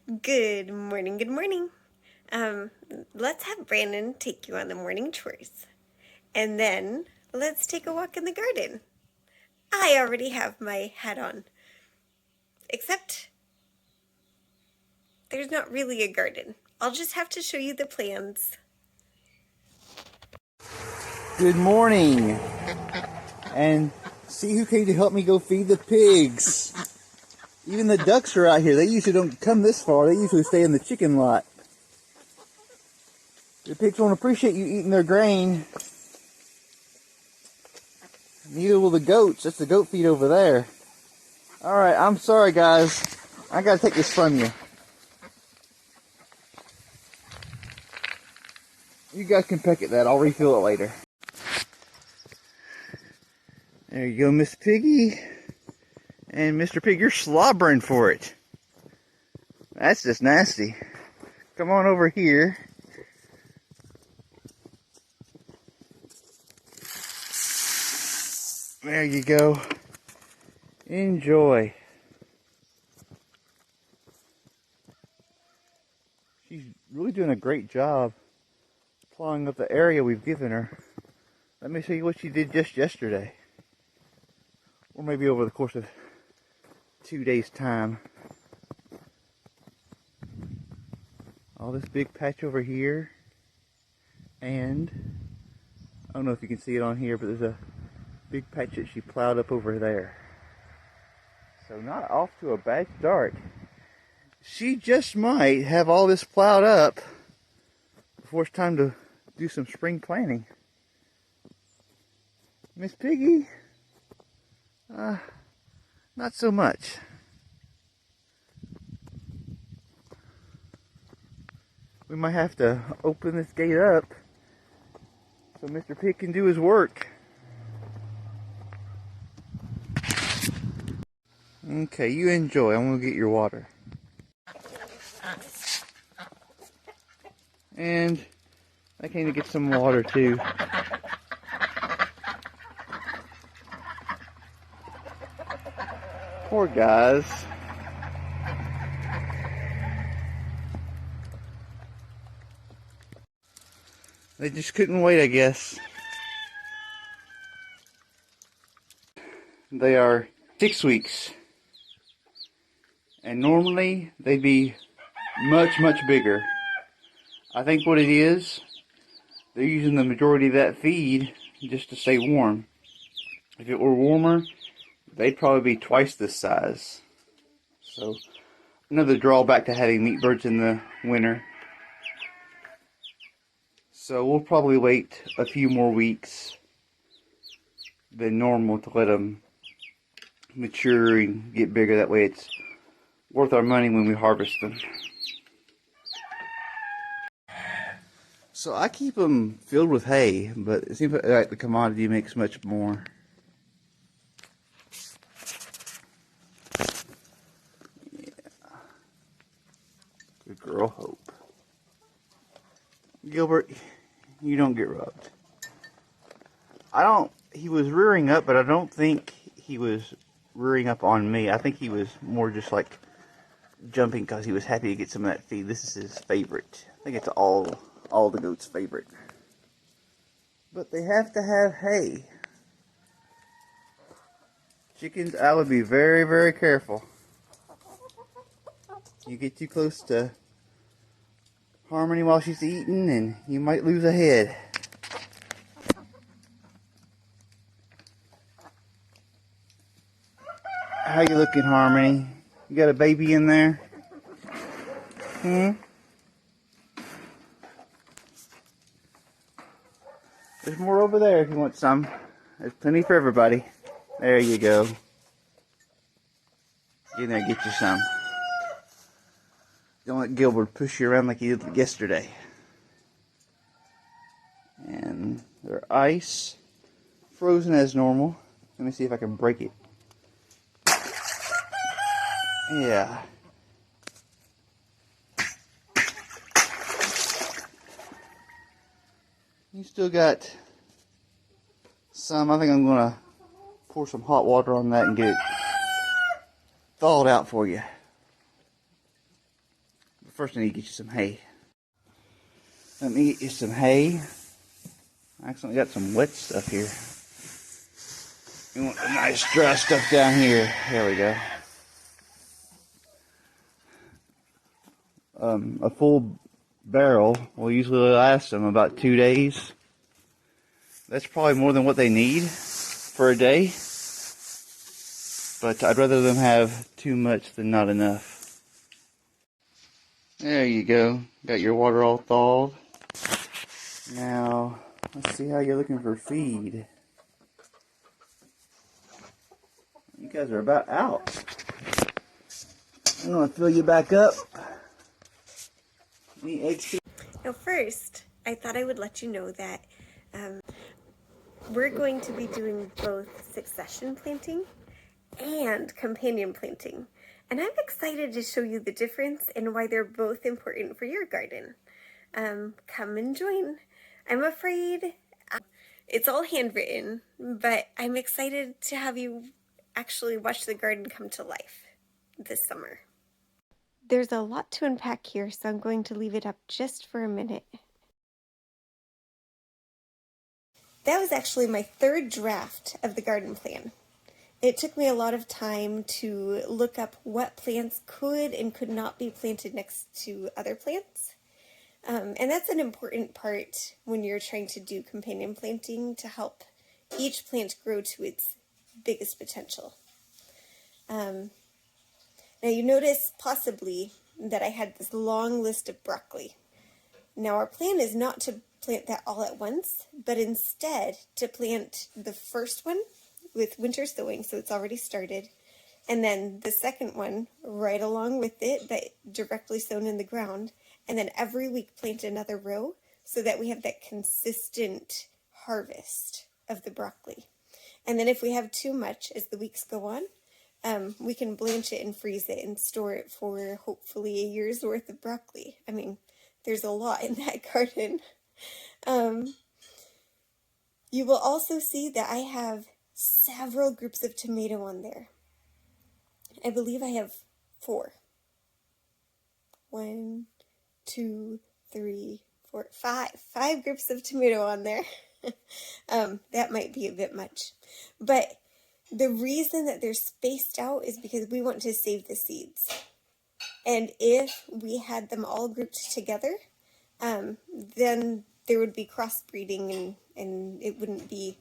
Good morning, good morning. Um, let's have Brandon take you on the morning chores. And then let's take a walk in the garden. I already have my hat on. Except there's not really a garden. I'll just have to show you the plans. Good morning. And see who came to help me go feed the pigs. Even the ducks are out here. They usually don't come this far. They usually stay in the chicken lot. The pigs won't appreciate you eating their grain. Neither will the goats. That's the goat feed over there. Alright, I'm sorry guys. I gotta take this from you. You guys can peck at that. I'll refill it later. There you go, Miss Piggy. And Mr. Pig, you're slobbering for it. That's just nasty. Come on over here. There you go. Enjoy. She's really doing a great job plowing up the area we've given her. Let me show you what she did just yesterday. Or maybe over the course of 2 days' time. All this big patch over here. And I don't know if you can see it on here, but there's a big patch that she plowed up over there. So not off to a bad start. She just might have all this plowed up before it's time to do some spring planting. Miss Piggy? Not so much. We might have to open this gate up so Mr. Pig can do his work. Okay, you enjoy. I'm gonna get your water. And I came to get some water too. Poor guys. They just couldn't wait, I guess. They are 6 weeks. And normally they'd be much, much bigger. I think what it is, they're using the majority of that feed just to stay warm. If it were warmer, they'd probably be twice this size. So, another drawback to having meat birds in the winter. So we'll probably wait a few more weeks than normal to let them mature and get bigger. That way it's worth our money when we harvest them. So I keep them filled with hay, but it seems like the commodity makes much more. Yeah. Good girl, Hope. Gilbert, you don't get rubbed. He was rearing up, but I don't think he was rearing up on me. I think he was more just like jumping because he was happy to get some of that feed. This is his favorite. I think it's all the goats' favorite. But they have to have hay. Chickens, I would be very, very careful. You get too close to Harmony while she's eating and you might lose a head. How you looking, Harmony? You got a baby in there? There's more over there if you want some. There's plenty for everybody. There you go. Get in there, get you some. Don't let Gilbert push you around like he did yesterday. And their ice, frozen as normal. Let me see if I can break it. Yeah. You still got some. I think I'm going to pour some hot water on that and get it thawed out for you. First I need to get you some hay. Let me get you some hay. I accidentally got some wet stuff here. You want the nice dry stuff down here. There we go. A full barrel will usually last them about 2 days. That's probably more than what they need for a day. But I'd rather them have too much than not enough. There you go. Got your water all thawed. Now, let's see how you're looking for feed. You guys are about out. I'm going to fill you back up. Any eggs? Now first, I thought I would let you know that we're going to be doing both succession planting and companion planting. And I'm excited to show you the difference and why they're both important for your garden. Come and join. I'm afraid it's all handwritten, but I'm excited to have you actually watch the garden come to life this summer. There's a lot to unpack here, so I'm going to leave it up just for a minute. That was actually my third draft of the garden plan. It took me a lot of time to look up what plants could and could not be planted next to other plants. And that's an important part when you're trying to do companion planting to help each plant grow to its biggest potential. Now you notice possibly that I had this long list of broccoli. Now our plan is not to plant that all at once, but instead to plant the first one with winter sowing, so it's already started, and then the second one right along with it, but directly sown in the ground, and then every week plant another row so that we have that consistent harvest of the broccoli. And then if we have too much as the weeks go on, we can blanch it and freeze it and store it for hopefully a year's worth of broccoli. I mean, there's a lot in that garden. You will also see that I have several groups of tomato on there. I believe I have 4. 1, 2, 3, 4, 5. 5 groups of tomato on there. That might be a bit much. But the reason that they're spaced out is because we want to save the seeds. And if we had them all grouped together, then there would be crossbreeding and it wouldn't be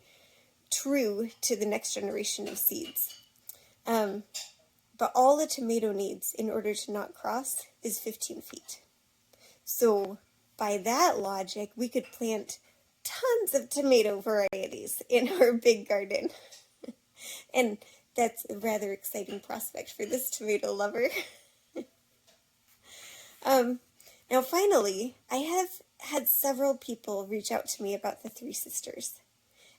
true to the next generation of seeds. But all the tomato needs in order to not cross is 15 feet. So by that logic, we could plant tons of tomato varieties in our big garden. And that's a rather exciting prospect for this tomato lover. Now finally, I have had several people reach out to me about the 3 sisters.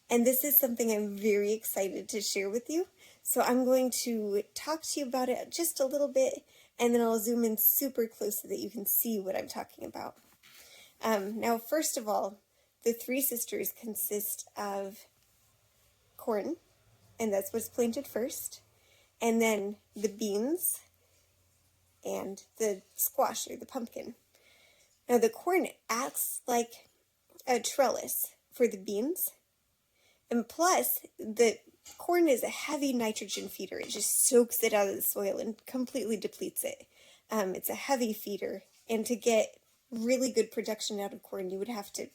And this is something I'm very excited to share with you. So I'm going to talk to you about it just a little bit, and then I'll zoom in super close so that you can see what I'm talking about. Now, first of all, the 3 sisters consist of corn, and that's what's planted first, and then the beans and the squash or the pumpkin. Now, the corn acts like a trellis for the beans. And plus, the corn is a heavy nitrogen feeder. It just soaks it out of the soil and completely depletes it. It's a heavy feeder. And to get really good production out of corn, you would have to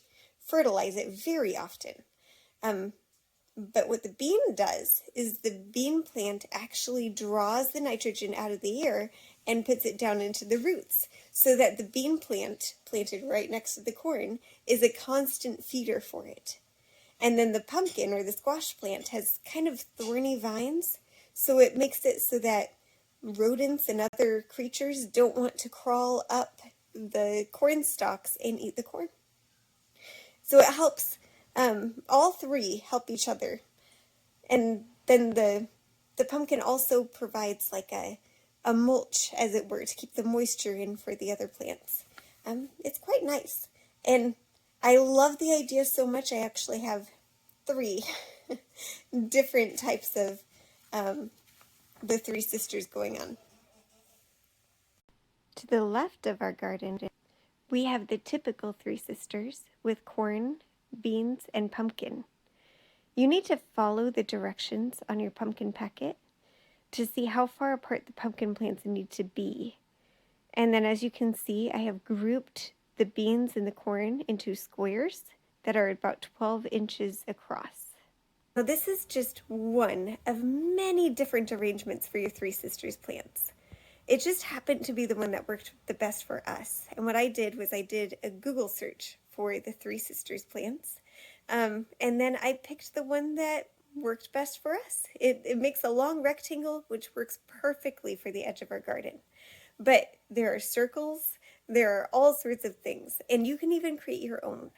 fertilize it very often. But what the bean does is the bean plant actually draws the nitrogen out of the air and puts it down into the roots, so that the bean plant, planted right next to the corn, is a constant feeder for it. And then the pumpkin or the squash plant has kind of thorny vines, so it makes it so that rodents and other creatures don't want to crawl up the corn stalks and eat the corn. So it helps, all 3 help each other. And then the pumpkin also provides like a mulch, as it were, to keep the moisture in for the other plants. It's quite nice. And I love the idea so much, I actually have 3 different types of the 3 sisters going on. To the left of our garden, we have the typical Three Sisters with corn, beans, and pumpkin. You need to follow the directions on your pumpkin packet to see how far apart the pumpkin plants need to be. And then as you can see, I have grouped the beans and the corn into squares that are about 12 inches across. Now this is just one of many different arrangements for your Three Sisters plants. It just happened to be the one that worked the best for us. And what I did was I did a Google search for the Three Sisters plants. And then I picked the one that worked best for us. It makes a long rectangle, which works perfectly for the edge of our garden. But there are circles, there are all sorts of things, and you can even create your own.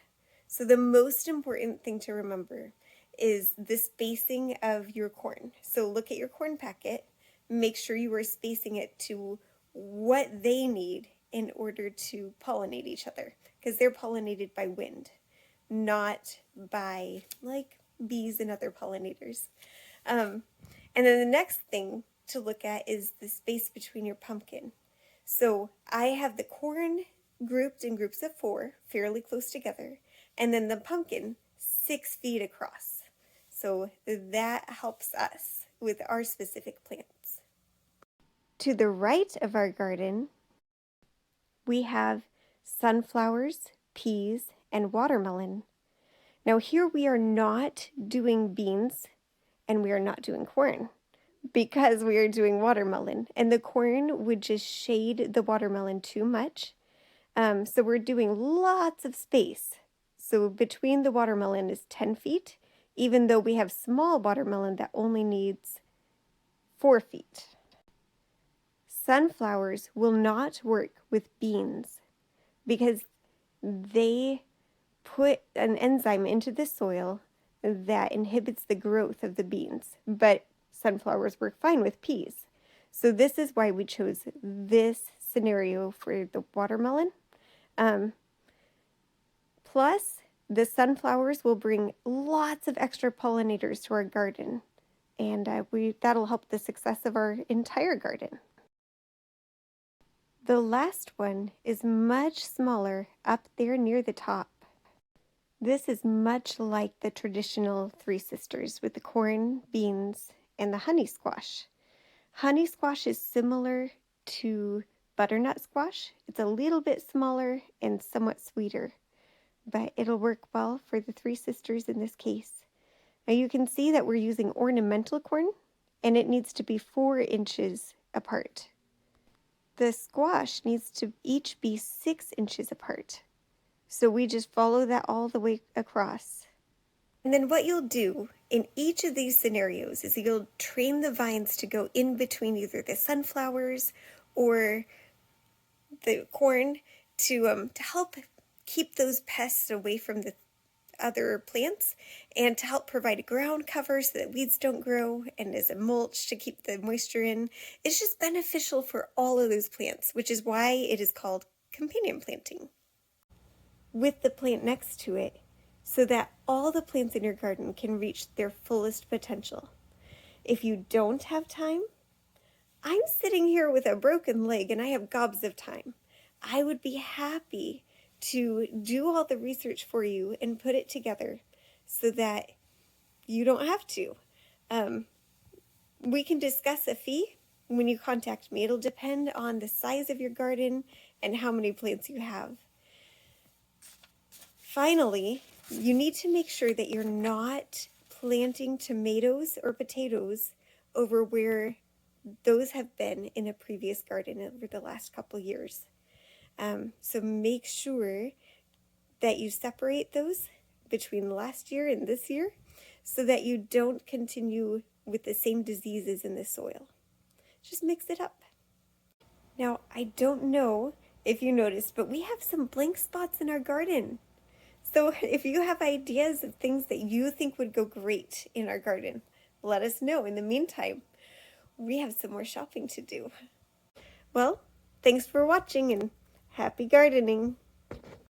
So the most important thing to remember is the spacing of your corn. So look at your corn packet, make sure you are spacing it to what they need in order to pollinate each other, because they're pollinated by wind, not by like bees and other pollinators. And then the next thing to look at is the space between your pumpkin. So I have the corn grouped in groups of 4, fairly close together, and then the pumpkin 6 feet across. So that helps us with our specific plants. To the right of our garden, we have sunflowers, peas, and watermelon. Now here we are not doing beans and we are not doing corn because we are doing watermelon, and the corn would just shade the watermelon too much. So we're doing lots of space. So between the watermelon is 10 feet, even though we have small watermelon that only needs 4 feet. Sunflowers will not work with beans because they put an enzyme into the soil that inhibits the growth of the beans, but sunflowers work fine with peas. So this is why we chose this scenario for the watermelon. Plus, the sunflowers will bring lots of extra pollinators to our garden, and that'll help the success of our entire garden. The last one is much smaller up there near the top. This is much like the traditional Three Sisters with the corn, beans, and the honey squash. Honey squash is similar to butternut squash. It's a little bit smaller and somewhat sweeter, but it'll work well for the Three Sisters in this case. Now you can see that we're using ornamental corn, and it needs to be 4 inches apart. The squash needs to each be 6 inches apart. So we just follow that all the way across. And then what you'll do in each of these scenarios is you'll train the vines to go in between either the sunflowers or the corn to help keep those pests away from the other plants and to help provide ground cover so that weeds don't grow, and as a mulch to keep the moisture in. It's just beneficial for all of those plants, which is why it is called companion planting. With the plant next to it, so that all the plants in your garden can reach their fullest potential. If you don't have time, I'm sitting here with a broken leg and I have gobs of time. I would be happy to do all the research for you and put it together so that you don't have to. We can discuss a fee when you contact me. It'll depend on the size of your garden and how many plants you have. Finally, you need to make sure that you're not planting tomatoes or potatoes over where those have been in a previous garden over the last couple years. So make sure that you separate those between last year and this year so that you don't continue with the same diseases in the soil. Just mix it up. Now, I don't know if you noticed, but we have some blank spots in our garden. So if you have ideas of things that you think would go great in our garden, let us know. In the meantime, we have some more shopping to do. Well, thanks for watching and happy gardening.